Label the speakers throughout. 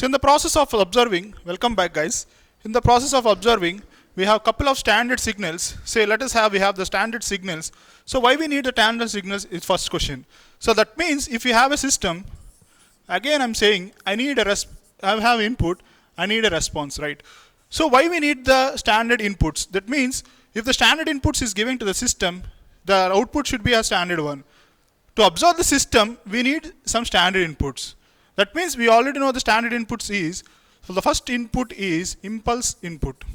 Speaker 1: So in the process of observing, welcome back guys. In the process of observing, we have couple of standard signals. Say we have the standard signals. So why we need the standard signals is first question. So that means if you have a system, again I'm saying I have input, I need a response, right? So why we need the standard inputs? That means if the standard inputs is given to the system, the output should be a standard one. To observe the system, we need some standard inputs. That means we already know the standard inputs is, so the first input is impulse input.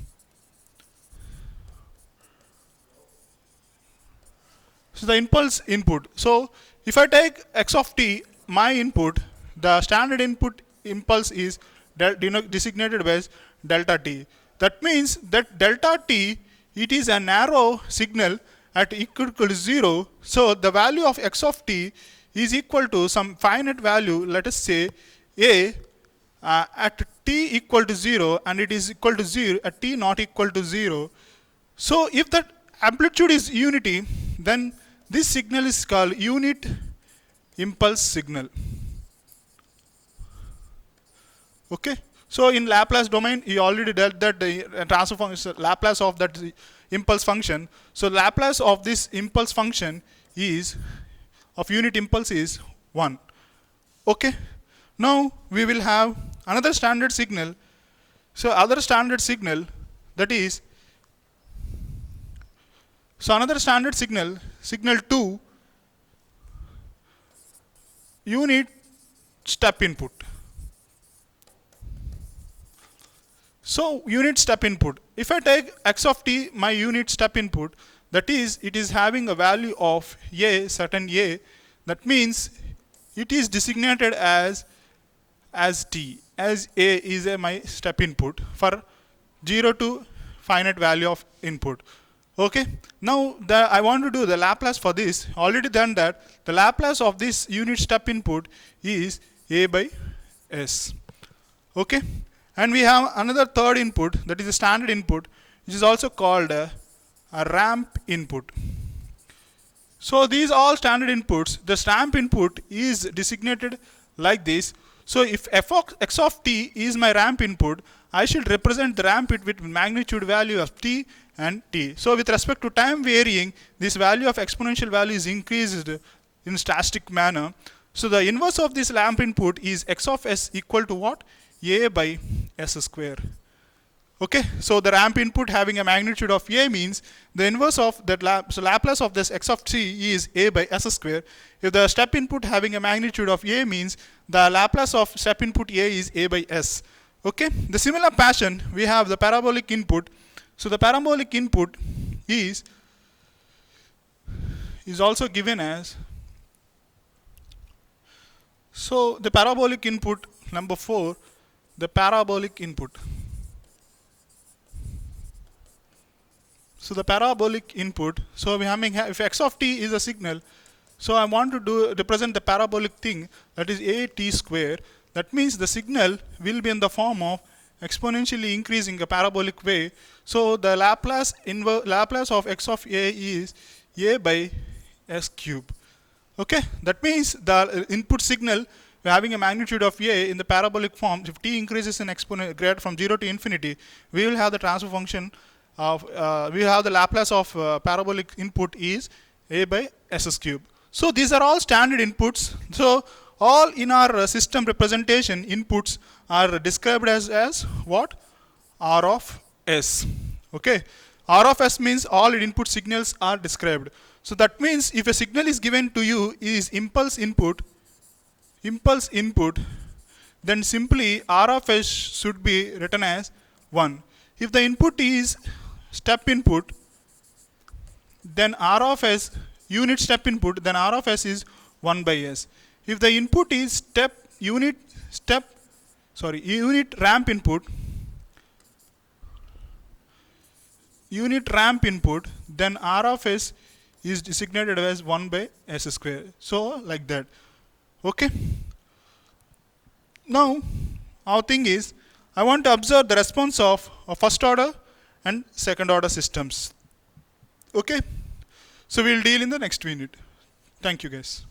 Speaker 1: So the impulse input. So if I take x of t, my input, the standard input impulse is designated as delta t. That means that delta t, it is a narrow signal at equal to 0. So the value of x of t is equal to some finite value, let us say a at t equal to 0, and it is equal to 0 at t not equal to 0. So if that amplitude is unity, then this signal is called unit impulse signal. Okay. So in Laplace domain, you already dealt that the transfer function, Laplace of that impulse function. So Laplace of this impulse function is, of unit impulse is 1. Okay. Now we will have another standard signal. So other standard signal, that is, so another standard signal, signal 2, unit step input. So unit step input. If I take x of t, my unit step input, that is, it is having a value of a, certain a. That means it is designated as t, as a is my step input for 0 to finite value of input. Okay. Now I want to do the Laplace for this. Already done that. The Laplace of this unit step input is a by s. Okay. And we have another third input, that is a standard input, which is also called a ramp input. So these all standard inputs. The ramp input is designated like this. So if x of t is my ramp input, I should represent the ramp input with magnitude value of t and t. So with respect to time varying, this value of exponential value is increased in stochastic manner. So the inverse of this ramp input is x of s equal to what? A by s square. Okay, so the ramp input having a magnitude of a means the inverse of that so Laplace of this x of t is a by s square. If the step input having a magnitude of a means the Laplace of step input a is a by s. Okay, the similar fashion we have the parabolic input. So the parabolic input is also given as, so the parabolic input number 4, the parabolic input. So the parabolic input, so we having, if x of t is a signal, so I want to represent the parabolic thing, that is a t square. That means the signal will be in the form of exponentially increasing a parabolic way. So the Laplace of x of a is a by s cube. Okay, that means the input signal having a magnitude of a in the parabolic form. If t increases in exponent grade from 0 to infinity, we will have the transfer function of we have the Laplace of parabolic input is a by s cube. So these are all standard inputs. So all in our system representation, inputs are described as what? R of s. Okay, R of s means all input signals are described. So that means if a signal is given to you is impulse input, then simply R of s should be written as 1. If the input is step input, then R of s, unit step input, then R of s is 1 by s. If the input is unit ramp input, then R of s is designated as 1 by s square. So like that. Okay. Now our thing is, I want to observe the response of first order and second order systems. Okay. So we'll deal in the next unit. Thank you guys.